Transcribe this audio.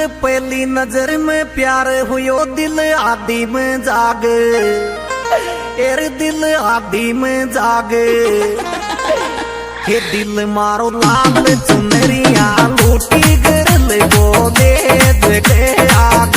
पहली नजर में प्यार हुयो दिल आदि में जाग, एर दिल आदि में जाग। हे दिल मारो लाल चुनरिया लूटी कर ले बोले देखे आग।